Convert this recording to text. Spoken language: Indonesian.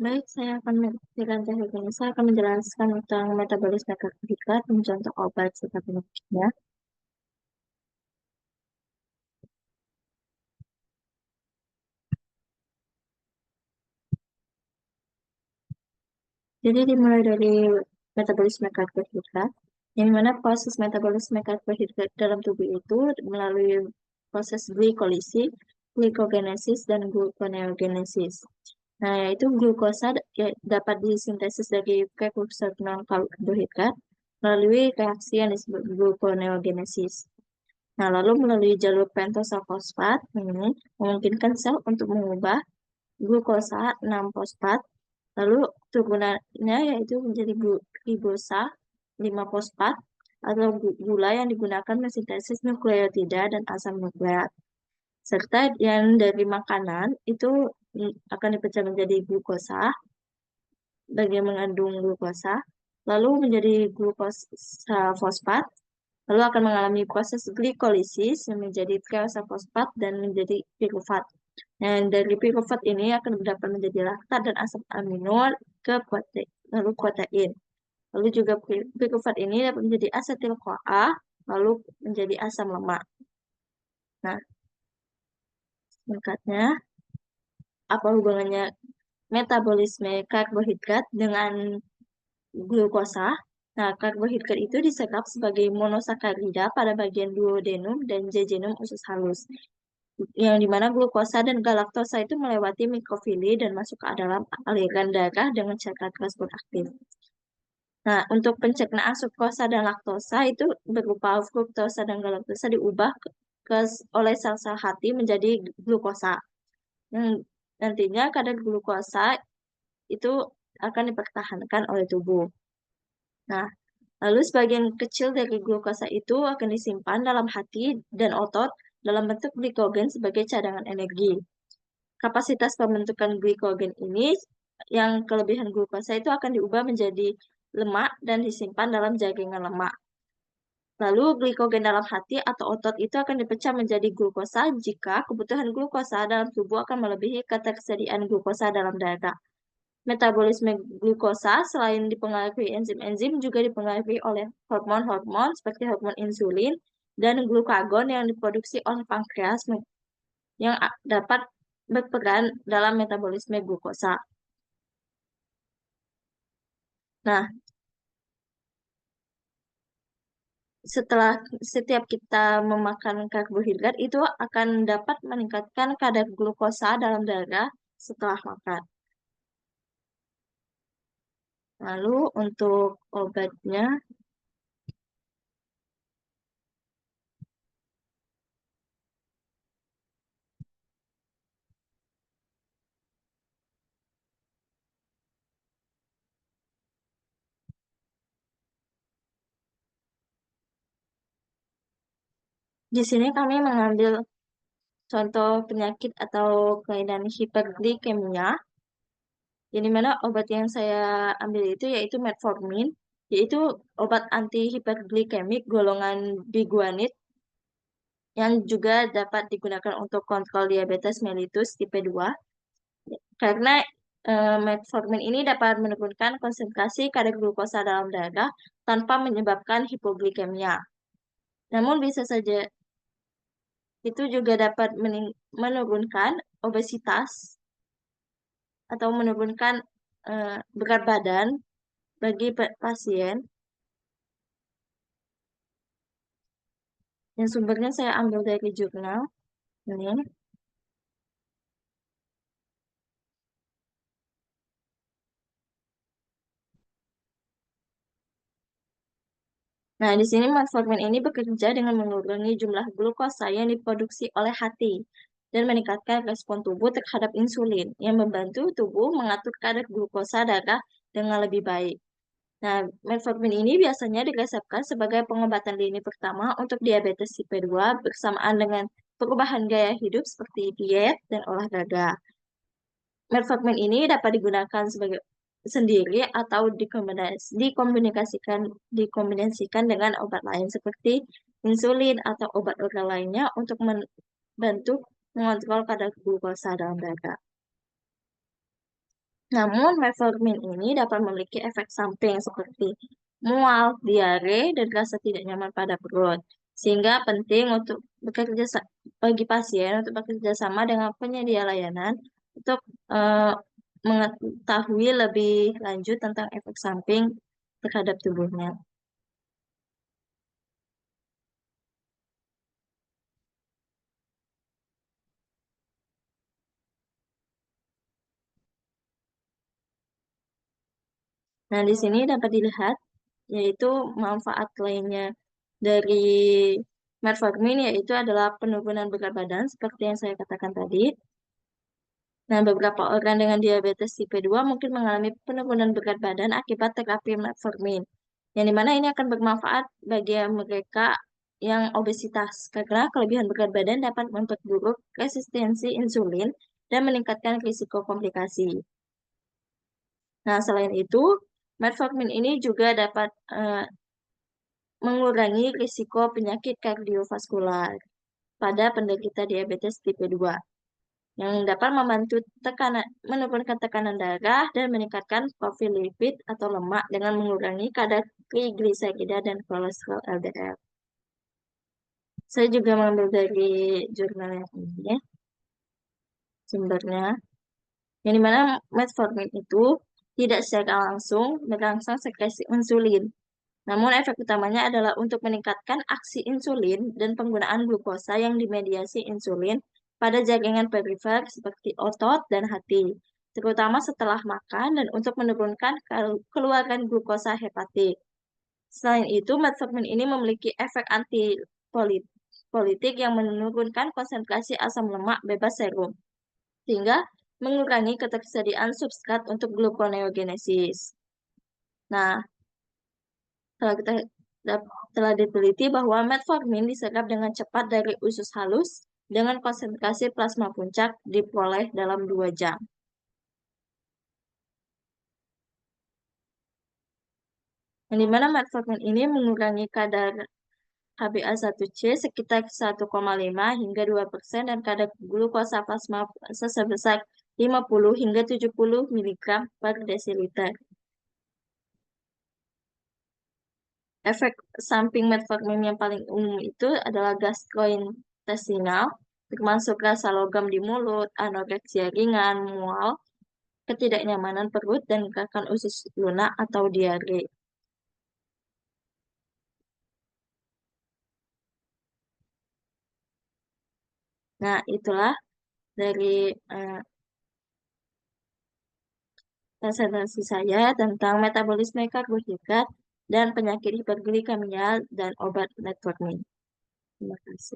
Baik, saya akan menjelaskan tentang metabolisme karbohidrat dan contoh obat serta penyebabnya. Jadi dimulai dari metabolisme karbohidrat, yang mana proses metabolisme karbohidrat dalam tubuh itu melalui proses glikogenesis, dan gluconeogenesis. Nah, yaitu glukosa dapat disintesis dari prekursor non-karbohidrat melalui reaksi yang disebut gluconeogenesis. Nah, lalu melalui jalur pentosa fosfat ini memungkinkan sel untuk mengubah glukosa 6-fosfat, lalu turunannya yaitu menjadi ribosa 5-fosfat atau gula yang digunakan mensintesis nukleotida dan asam nukleat. Serta yang dari makanan itu akan dipecah menjadi glukosa, bagian mengandung glukosa, lalu menjadi glukosa fosfat, lalu akan mengalami proses glikolisis yang menjadi triose fosfat dan menjadi pirufat. Dan dari pirufat ini akan dapat menjadi laktat dan asam amino ke protein, lalu protein. Lalu juga pirufat ini dapat menjadi asetil-CoA, lalu menjadi asam lemak. Nah, singkatnya, apa hubungannya metabolisme karbohidrat dengan glukosa? Nah, karbohidrat itu disekap sebagai monosakarida pada bagian duodenum dan jejunum usus halus, yang dimana glukosa dan galaktosa itu melewati mikrofili dan masuk ke dalam aliran darah dengan cara transport aktif. Nah, untuk pencernaan sukrosa dan laktosa itu berupa fruktosa dan galaktosa diubah oleh sel-sel hati menjadi glukosa. Nantinya kadar glukosa itu akan dipertahankan oleh tubuh. Nah, lalu sebagian kecil dari glukosa itu akan disimpan dalam hati dan otot dalam bentuk glikogen sebagai cadangan energi. Kapasitas pembentukan glikogen ini, yang kelebihan glukosa itu akan diubah menjadi lemak dan disimpan dalam jaringan lemak. Lalu glikogen dalam hati atau otot itu akan dipecah menjadi glukosa jika kebutuhan glukosa dalam tubuh akan melebihi ketersediaan glukosa dalam darah. Metabolisme glukosa selain dipengaruhi enzim-enzim juga dipengaruhi oleh hormon-hormon seperti hormon insulin dan glukagon yang diproduksi oleh pankreas yang dapat berperan dalam metabolisme glukosa. Nah, setelah setiap kita memakan karbohidrat itu akan dapat meningkatkan kadar glukosa dalam darah setelah makan. Lalu untuk obatnya, di sini kami mengambil contoh penyakit atau kelainan hiperglikemia, yang dimana obat yang saya ambil itu yaitu metformin, yaitu obat anti hiperglikemik golongan biguanid yang juga dapat digunakan untuk kontrol diabetes mellitus tipe 2, karena metformin ini dapat menurunkan konsentrasi kadar glukosa dalam darah tanpa menyebabkan hipoglikemia. Namun bisa saja itu juga dapat menurunkan obesitas atau menurunkan berat badan bagi pasien. Yang sumbernya saya ambil dari jurnal ini. Nah, di sini metformin ini bekerja dengan mengurangi jumlah glukosa yang diproduksi oleh hati dan meningkatkan respon tubuh terhadap insulin yang membantu tubuh mengatur kadar glukosa darah dengan lebih baik. Nah, metformin ini biasanya diresepkan sebagai pengobatan lini pertama untuk diabetes tipe 2 bersamaan dengan perubahan gaya hidup seperti diet dan olahraga. Metformin ini dapat digunakan sebagai sendiri atau dikombinasikan dengan obat lain seperti insulin atau obat oral lainnya untuk membantu mengontrol kadar glukosa dalam darah. Namun, metformin ini dapat memiliki efek samping seperti mual, diare, dan rasa tidak nyaman pada perut. Sehingga penting untuk bagi pasien untuk bekerja sama dengan penyedia layanan untuk eh, mengetahui lebih lanjut tentang efek samping terhadap tubuhnya. Nah, di sini dapat dilihat yaitu manfaat lainnya dari metformin yaitu adalah penurunan berat badan seperti yang saya katakan tadi. Nah, beberapa orang dengan diabetes tipe 2 mungkin mengalami penurunan berat badan akibat terapi metformin. Yang dimana ini akan bermanfaat bagi mereka yang obesitas karena kelebihan berat badan dapat memperburuk resistensi insulin dan meningkatkan risiko komplikasi. Nah, selain itu, metformin ini juga dapat mengurangi risiko penyakit kardiovaskular pada penderita diabetes tipe 2 yang dapat membantu menurunkan tekanan darah dan meningkatkan profil lipid atau lemak dengan mengurangi kadar trigliserida dan kolesterol LDL. Saya juga mengambil dari jurnal yang ini, ya, sumbernya, yang dimana metformin itu tidak secara langsung merangsang sekresi insulin. Namun efek utamanya adalah untuk meningkatkan aksi insulin dan penggunaan glukosa yang dimediasi insulin pada jaringan perifer seperti otot dan hati, terutama setelah makan dan untuk menurunkan keluaran glukosa hepatik. Selain itu, metformin ini memiliki efek antipolitik yang menurunkan konsentrasi asam lemak bebas serum, sehingga mengurangi ketersediaan substrat untuk gluconeogenesis. Nah, telah kita telah diteliti bahwa metformin diserap dengan cepat dari usus halus dengan konsentrasi plasma puncak diperoleh dalam 2 jam. Yang dimana metformin ini mengurangi kadar HbA1c sekitar 1,5 hingga 2% dan kadar glukosa plasma sebesar 50 hingga 70 mg per desiliter. Efek samping metformin yang paling umum itu adalah gastrointestinal, termasuk rasa logam di mulut, anoreksia ringan, mual, ketidaknyamanan perut, dan gerakan usus lunak atau diare. Nah, itulah dari eh, presentasi saya tentang metabolisme karbohidrat dan penyakit hiperglikamia dan obat metformin. Terima kasih.